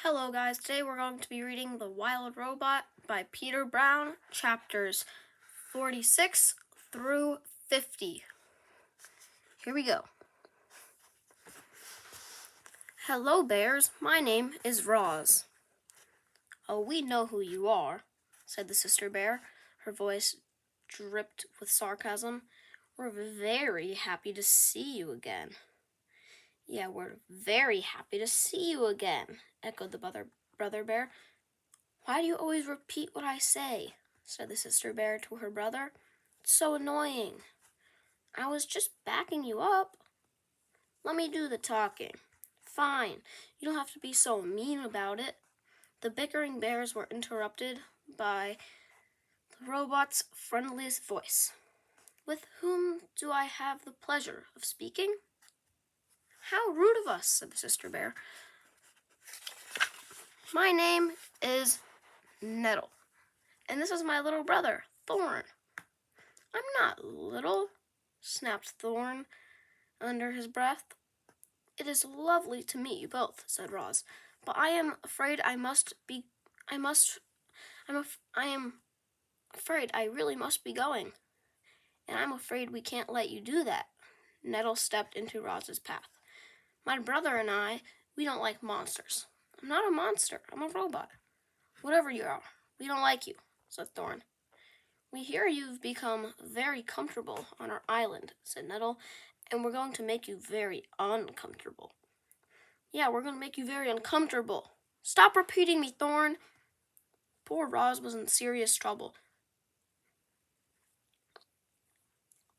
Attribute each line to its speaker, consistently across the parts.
Speaker 1: Hello guys, today we're going to be reading The Wild Robot by Peter Brown, chapters 46 through 50. Here we go. Hello bears, my name is Roz. Oh, we know who you are, said the sister bear. Her voice dripped with sarcasm. We're very happy to see you again. Yeah, we're very happy to see you again, echoed the brother bear. Why do you always repeat what I say? Said the sister bear to her brother. It's so annoying. I was just backing you up. Let me do the talking. Fine, you don't have to be so mean about it. The bickering bears were interrupted by the robot's friendliest voice. With whom do I have the pleasure of speaking? How rude of us, said the sister bear. My name is Nettle, and this is my little brother, Thorn. I'm not little, snapped Thorn under his breath. It is lovely to meet you both, said Roz, but I am afraid I am afraid I really must be going, and I'm afraid we can't let you do that. Nettle stepped into Roz's path. My brother and I, we don't like monsters. I'm not a monster, I'm a robot. Whatever you are, we don't like you, said Thorn. We hear you've become very comfortable on our island, said Nettle, and we're going to make you very uncomfortable. Yeah, we're going to make you very uncomfortable. Stop repeating me, Thorn. Poor Roz was in serious trouble.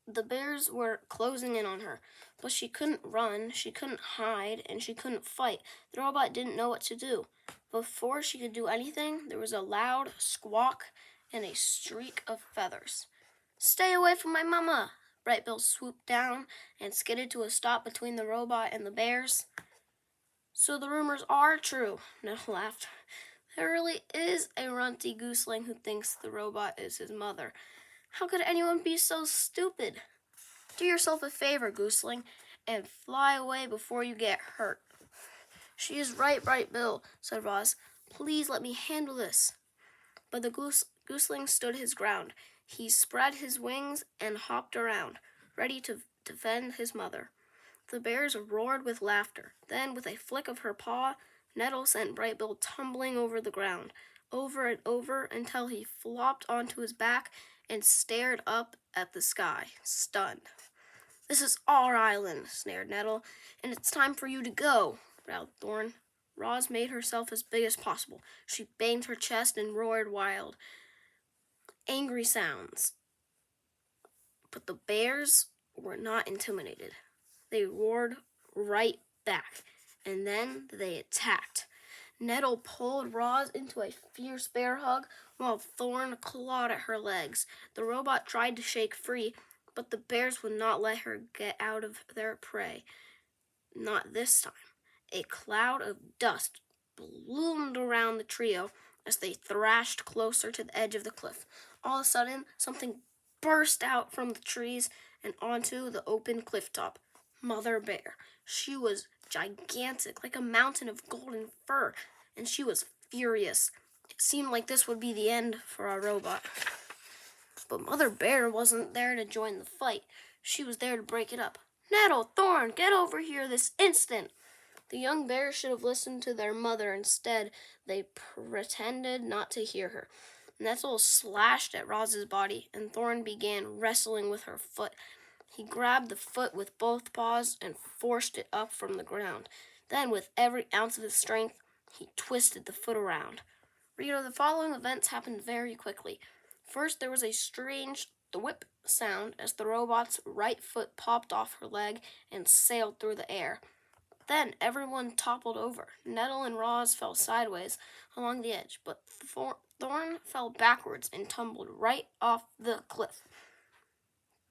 Speaker 1: The bears were closing in on her, but she couldn't run, she couldn't hide, and she couldn't fight. The robot didn't know what to do. Before she could do anything, there was a loud squawk and a streak of feathers. Stay away from my mama! Brightbill swooped down and skidded to a stop between the robot and the bears. So the rumors are true, Nettle laughed. There really is a runty gooseling who thinks the robot is his mother. How could anyone be so stupid? Do yourself a favor, gooseling, and fly away before you get hurt. She is right, Brightbill, said Roz. Please let me handle this. But the gooseling stood his ground. He spread his wings and hopped around, ready to defend his mother. The bears roared with laughter. Then, with a flick of her paw, Nettle sent Brightbill tumbling over the ground, over and over until he flopped onto his back and stared up at the sky, stunned. This is our island, snared Nettle, and it's time for you to go, growled Thorn. Roz made herself as big as possible. She banged her chest and roared wild, angry sounds. But the bears were not intimidated. They roared right back, and then they attacked. Nettle pulled Roz into a fierce bear hug while Thorn clawed at her legs. The robot tried to shake free, but the bears would not let her get out of their prey. Not this time. A cloud of dust ballooned around the trio as they thrashed closer to the edge of the cliff. All of a sudden, something burst out from the trees and onto the open cliff top. Mother Bear. She was gigantic, like a mountain of golden fur, and she was furious. It seemed like this would be the end for our robot. But Mother Bear wasn't there to join the fight. She was there to break it up. Nettle, Thorn, get over here this instant! The young bears should have listened to their mother. Instead, they pretended not to hear her. Nettle slashed at Roz's body, and Thorn began wrestling with her foot. He grabbed the foot with both paws and forced it up from the ground. Then, with every ounce of his strength, he twisted the foot around. Reader, the following events happened very quickly. First, there was a strange thwip sound as the robot's right foot popped off her leg and sailed through the air. Then everyone toppled over. Nettle and Roz fell sideways along the edge, but Thorn fell backwards and tumbled right off the cliff.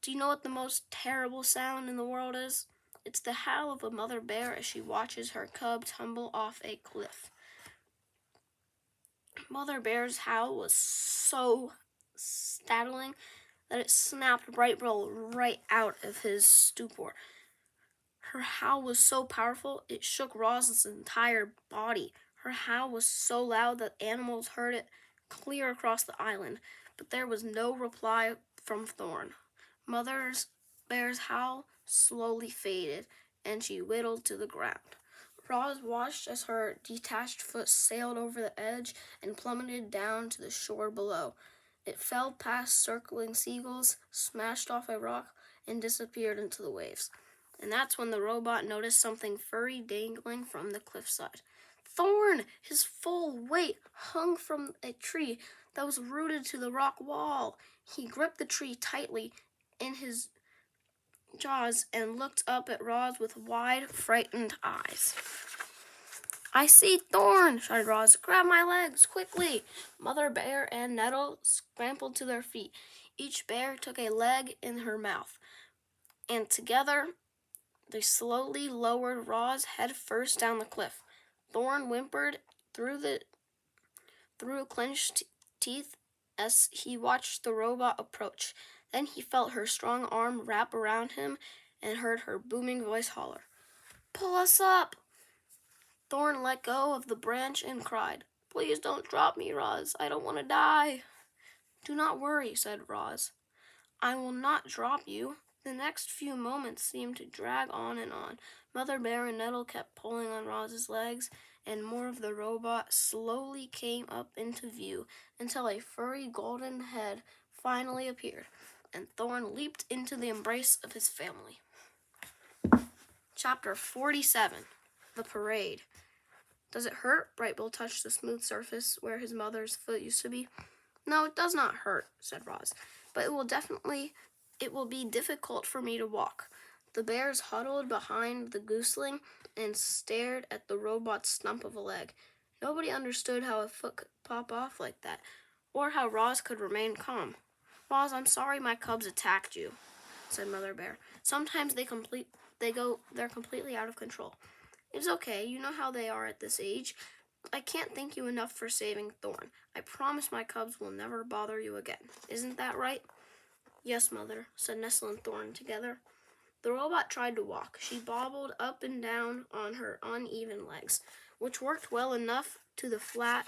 Speaker 1: Do you know what the most terrible sound in the world is? It's the howl of a mother bear as she watches her cub tumble off a cliff. Mother Bear's howl was so startling that it snapped Brightbill right out of his stupor. Her howl was so powerful, it shook Roz's entire body. Her howl was so loud that animals heard it clear across the island, but there was no reply from Thorn. Mother Bear's howl slowly faded, and she whittled to the ground. Roz watched as her detached foot sailed over the edge and plummeted down to the shore below. It fell past circling seagulls, smashed off a rock, and disappeared into the waves. And that's when the robot noticed something furry dangling from the cliffside. Thorn, his full weight, hung from a tree that was rooted to the rock wall. He gripped the tree tightly in his jaws and looked up at Roz with wide, frightened eyes. "I see Thorn!" shouted Roz. "Grab my legs, quickly!" Mother Bear and Nettle scrambled to their feet. Each bear took a leg in her mouth, and together they slowly lowered Roz head first down the cliff. Thorn whimpered through clenched teeth as he watched the robot approach. Then he felt her strong arm wrap around him and heard her booming voice holler, "Pull us up!" Thorn let go of the branch and cried, "Please don't drop me, Roz. I don't want to die." "Do not worry," said Roz. "I will not drop you." The next few moments seemed to drag on and on. Mother Bear and Nettle kept pulling on Roz's legs, and more of the robot slowly came up into view until a furry golden head finally appeared, and Thorn leaped into the embrace of his family. Chapter 47, The Parade. "Does it hurt?" Brightbill touched the smooth surface where his mother's foot used to be. "No, it does not hurt," said Roz, "but it will be difficult for me to walk." The bears huddled behind the gooseling and stared at the robot's stump of a leg. Nobody understood how a foot could pop off like that, or how Roz could remain calm. "Roz, I'm sorry my cubs attacked you," said Mother Bear. "Sometimes they're completely out of control." "It's okay, you know how they are at this age. I can't thank you enough for saving Thorn. I promise my cubs will never bother you again. Isn't that right?" "Yes, Mother," said Nestle and Thorn together. The robot tried to walk. She bobbled up and down on her uneven legs, which worked well enough to the flat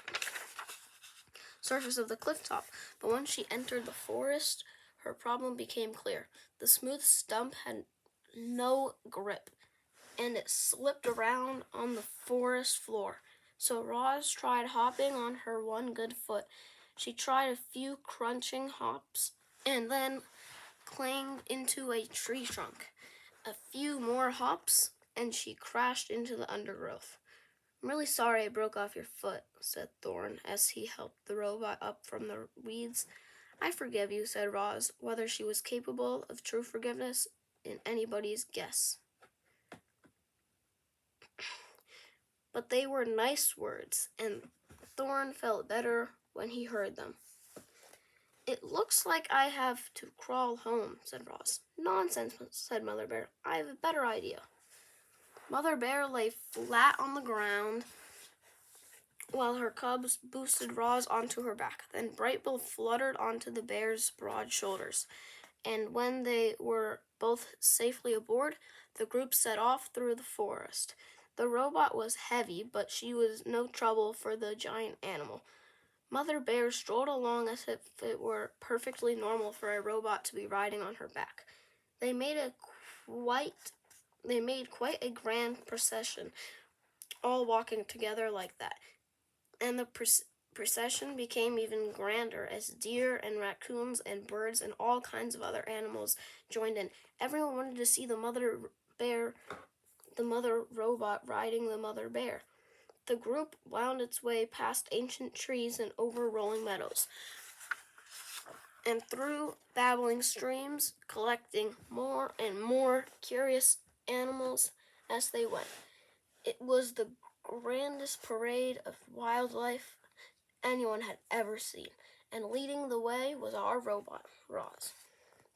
Speaker 1: surface of the cliff top. But when she entered the forest, her problem became clear. The smooth stump had no grip, and it slipped around on the forest floor. So Roz tried hopping on her one good foot. She tried a few crunching hops and then clanged into a tree trunk. A few more hops, and she crashed into the undergrowth. "I'm really sorry I broke off your foot," said Thorn as he helped the robot up from the weeds. "I forgive you," said Roz. Whether she was capable of true forgiveness is anybody's guess. But they were nice words, and Thorn felt better when he heard them. "It looks like I have to crawl home," said Roz. "Nonsense," said Mother Bear. "I have a better idea." Mother Bear lay flat on the ground while her cubs boosted Roz onto her back. Then Brightbill fluttered onto the bear's broad shoulders, and when they were both safely aboard, the group set off through the forest. The robot was heavy, but she was no trouble for the giant animal. Mother Bear strolled along as if it were perfectly normal for a robot to be riding on her back. They made quite a grand procession, all walking together like that. And the procession became even grander as deer and raccoons and birds and all kinds of other animals joined in. Everyone wanted to see the mother robot riding the mother bear. The group wound its way past ancient trees and over rolling meadows, and through babbling streams, collecting more and more curious animals as they went. It was the grandest parade of wildlife anyone had ever seen, and leading the way was our robot, Roz.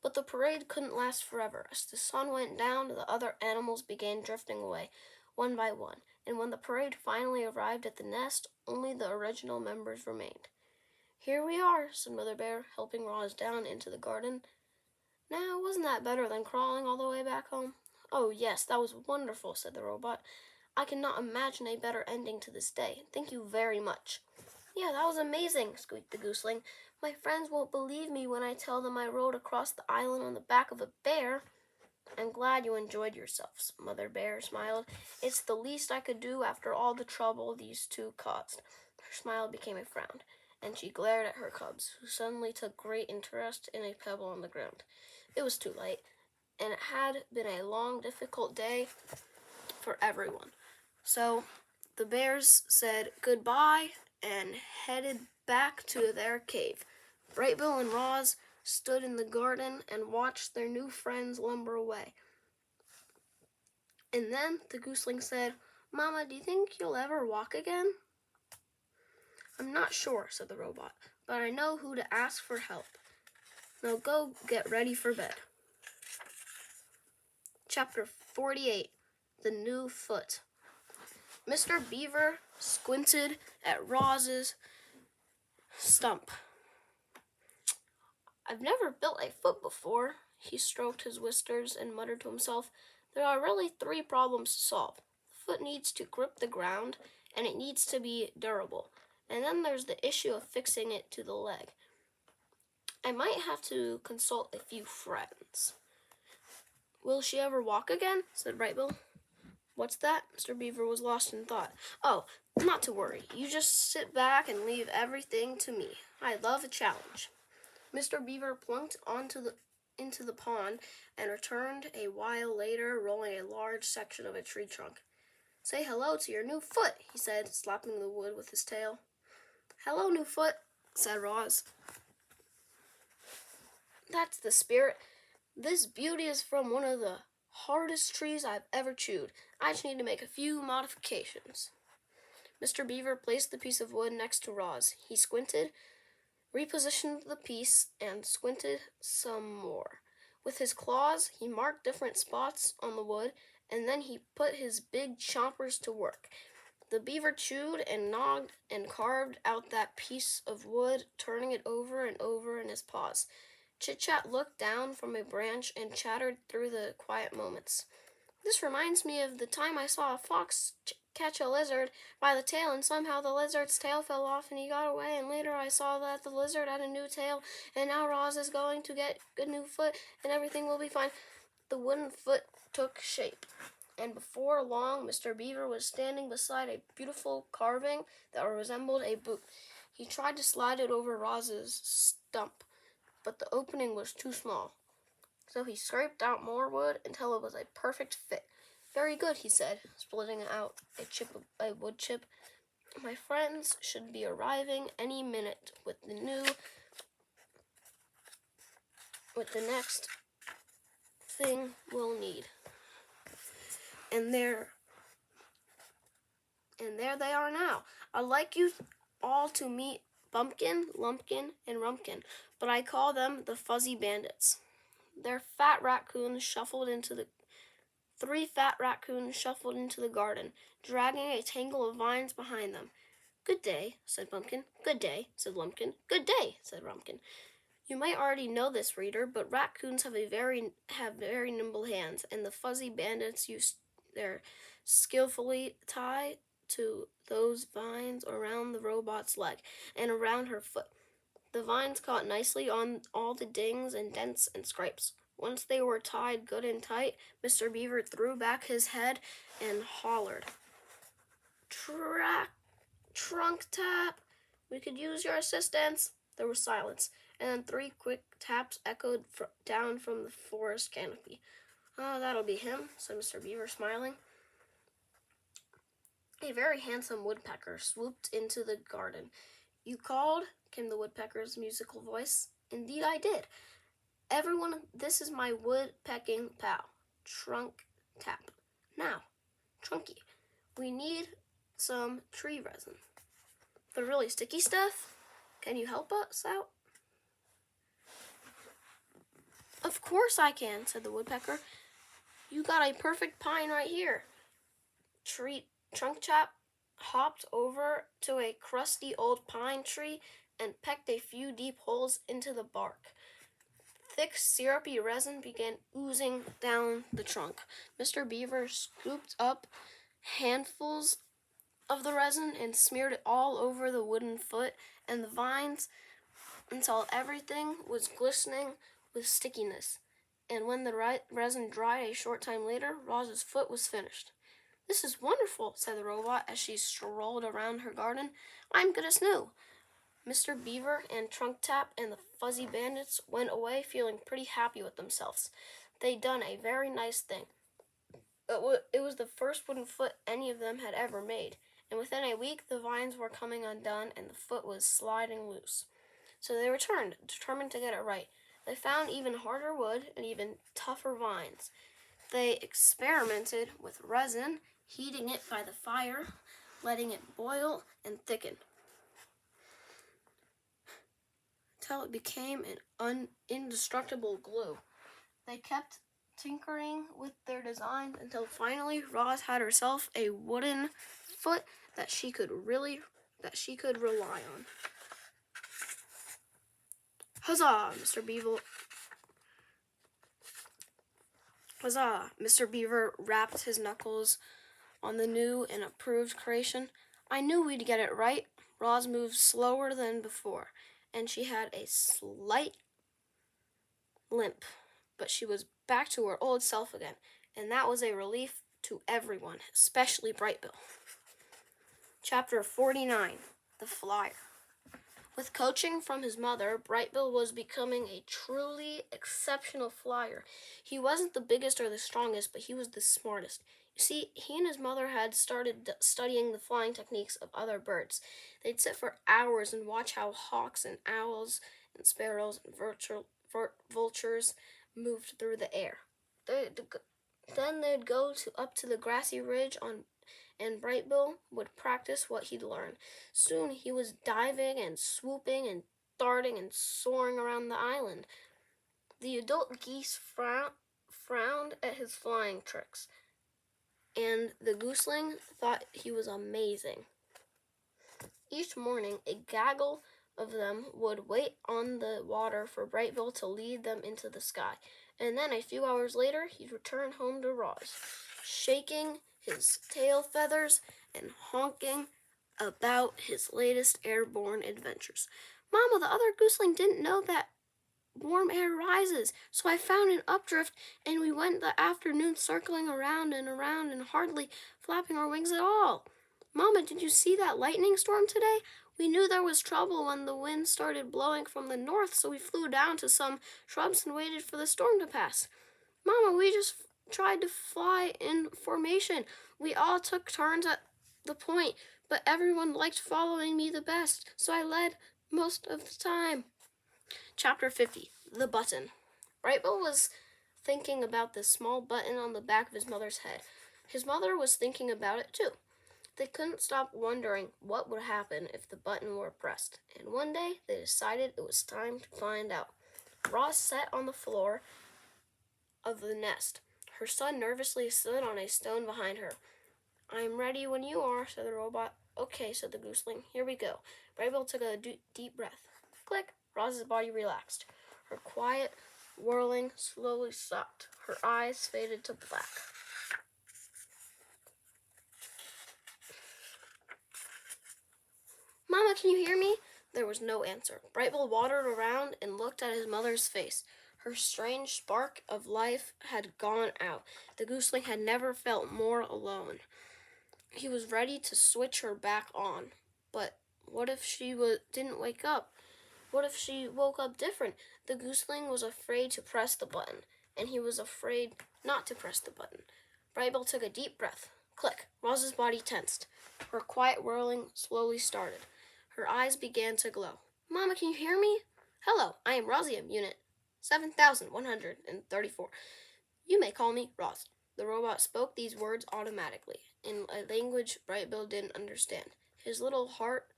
Speaker 1: But the parade couldn't last forever. As the sun went down, the other animals began drifting away, one by one, and when the parade finally arrived at the nest, only the original members remained. "Here we are," said Mother Bear, helping Roz down into the garden. "Now, wasn't that better than crawling all the way back home?" "Oh, yes, that was wonderful," said the robot. I cannot imagine a better ending to this day. Thank you very much." "Yeah, that was amazing," squeaked the gooseling. "My friends won't believe me when I tell them I rode across the island on the back of a bear." "I'm glad you enjoyed yourselves," Mother Bear smiled. "It's the least I could do after all the trouble these two caused." Her smile became a frown, and she glared at her cubs, who suddenly took great interest in a pebble on the ground. It was too late, and it had been a long, difficult day for everyone. So the bears said goodbye and headed back to their cave. Bright Bill and Roz stood in the garden and watched their new friends lumber away. And then the gooseling said, "Mama, do you think you'll ever walk again?" "I'm not sure," said the robot, "but I know who to ask for help. Now go get ready for bed." Chapter 48, The New Foot. Mr. Beaver squinted at Roz's stump. "I've never built a foot before." He stroked his whiskers and muttered to himself, "There are really 3 problems to solve. The foot needs to grip the ground, and it needs to be durable. And then there's the issue of fixing it to the leg. I might have to consult a few friends." "Will she ever walk again?" said Bright Bill. "What's that?" Mr. Beaver was lost in thought. "Oh, not to worry. You just sit back and leave everything to me. I love a challenge." Mr. Beaver plunked into the pond and returned a while later, rolling a large section of a tree trunk. "Say hello to your new foot," he said, slapping the wood with his tail. "Hello, new foot," said Roz. "That's the spirit. This beauty is from one of the hardest trees I've ever chewed. I just need to make a few modifications." Mr. Beaver placed the piece of wood next to Roz. He squinted, repositioned the piece, and squinted some more. With his claws, he marked different spots on the wood, and then he put his big chompers to work. The beaver chewed and gnawed and carved out that piece of wood, turning it over and over in his paws. Chit-Chat looked down from a branch and chattered through the quiet moments. "This reminds me of the time I saw a fox catch a lizard by the tail, and somehow the lizard's tail fell off and he got away, and later I saw that the lizard had a new tail, and now Roz is going to get a new foot and everything will be fine." The wooden foot took shape, and before long Mr. Beaver was standing beside a beautiful carving that resembled a boot. He tried to slide it over Roz's stump, but the opening was too small. So he scraped out more wood until it was a perfect fit. "Very good," he said, splitting out a wood chip. "My friends should be arriving any minute with the next thing we'll need." And there they are now. "I'd like you all to meet Bumpkin, Lumpkin, and Rumpkin, but I call them the Fuzzy Bandits." Three fat raccoons shuffled into the garden, dragging a tangle of vines behind them. "Good day," said Bumpkin. "Good day," said Lumpkin. "Good day," said Rumpkin. You might already know this, reader, but raccoons have very nimble hands, and the Fuzzy Bandits use their skillfully tie to those vines around the robot's leg and around her foot. The vines caught nicely on all the dings and dents and scrapes. Once they were tied good and tight, Mr. Beaver threw back his head and hollered, "Trunk tap! We could use your assistance." There was silence, and then 3 quick taps echoed down from the forest canopy. "Oh, that'll be him," said Mr. Beaver, smiling. A very handsome woodpecker swooped into the garden. "You called?" came the woodpecker's musical voice. "Indeed I did. Everyone, this is my woodpecking pal, Trunk Tap. Now, Trunky, we need some tree resin. The really sticky stuff? Can you help us out?" "Of course I can," said the woodpecker. "You got a perfect pine right here." Trunk Chap hopped over to a crusty old pine tree and pecked a few deep holes into the bark. Thick, syrupy resin began oozing down the trunk. Mr. Beaver scooped up handfuls of the resin and smeared it all over the wooden foot and the vines until everything was glistening with stickiness. And when the resin dried a short time later, Roz's foot was finished. "This is wonderful," said the robot as she strolled around her garden. "I'm good as new." Mr. Beaver and Trunk Tap and the Fuzzy Bandits went away feeling pretty happy with themselves. They'd done a very nice thing. It was the first wooden foot any of them had ever made, and within a week the vines were coming undone and the foot was sliding loose. So they returned, determined to get it right. They found even harder wood and even tougher vines. They experimented with resin, heating it by the fire, letting it boil and thicken, until it became an indestructible glue. They kept tinkering with their designs until finally Roz had herself a wooden foot that she could rely on. Huzzah, Mr. Beaver! Huzzah! Mr. Beaver rapped his knuckles on the new and approved creation. "I knew we'd get it right." Roz moved slower than before, and she had a slight limp, but she was back to her old self again, and that was a relief to everyone, especially Brightbill. Chapter 49, The Flyer. With coaching from his mother, Brightbill was becoming a truly exceptional flyer. He wasn't the biggest or the strongest, but he was the smartest. You see, he and his mother had started studying the flying techniques of other birds. They'd sit for hours and watch how hawks and owls and sparrows and vultures moved through the air. Then they'd go up to the grassy ridge and Brightbill would practice what he'd learned. Soon he was diving and swooping and darting and soaring around the island. The adult geese frowned at his flying tricks, and the gooseling thought he was amazing. Each morning, a gaggle of them would wait on the water for Brightbill to lead them into the sky, and then a few hours later, he'd return home to Roz, shaking his tail feathers and honking about his latest airborne adventures. "Mama, the other gooseling didn't know that warm air rises, so I found an updrift and we went the afternoon circling around and hardly flapping our wings at all. Mama, did you see that lightning storm today? We knew there was trouble when the wind started blowing from the north, so we flew down to some shrubs and waited for the storm to pass. Mama, we just tried to fly in formation. We all took turns at the point, but everyone liked following me the best, so I led most of the time." Chapter 50, The Button. Brightbill was thinking about the small button on the back of his mother's head. His mother was thinking about it too. They couldn't stop wondering what would happen if the button were pressed, and one day they decided it was time to find out. Roz sat on the floor of the nest. Her son nervously stood on a stone behind her. "I'm ready when you are," said the robot. "Okay," said the gooseling. "Here we go." Brightbill took a deep breath. Click! Roz's body relaxed. Her quiet whirling slowly stopped. Her eyes faded to black. "Mama, can you hear me?" There was no answer. Brightbill wandered around and looked at his mother's face. Her strange spark of life had gone out. The gooseling had never felt more alone. He was ready to switch her back on. But what if she didn't wake up? What if she woke up different? The gooseling was afraid to press the button, and he was afraid not to press the button. Brightbill took a deep breath. Click! Roz's body tensed. Her quiet whirling slowly started. Her eyes began to glow. "Mama, can you hear me?" "Hello, I am Rosium, Unit 7134. You may call me Roz." The robot spoke these words automatically, in a language Brightbill didn't understand. His little heart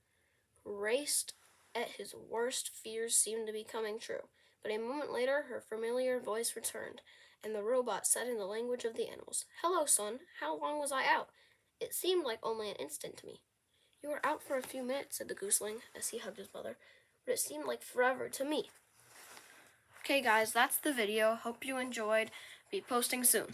Speaker 1: raced at his worst fears seemed to be coming true. But a moment later, her familiar voice returned, and the robot said in the language of the animals, "Hello, son. How long was I out? It seemed like only an instant to me." "You were out for a few minutes," said the gooseling as he hugged his mother, "but it seemed like forever to me." Okay, guys, that's the video. Hope you enjoyed. Be posting soon.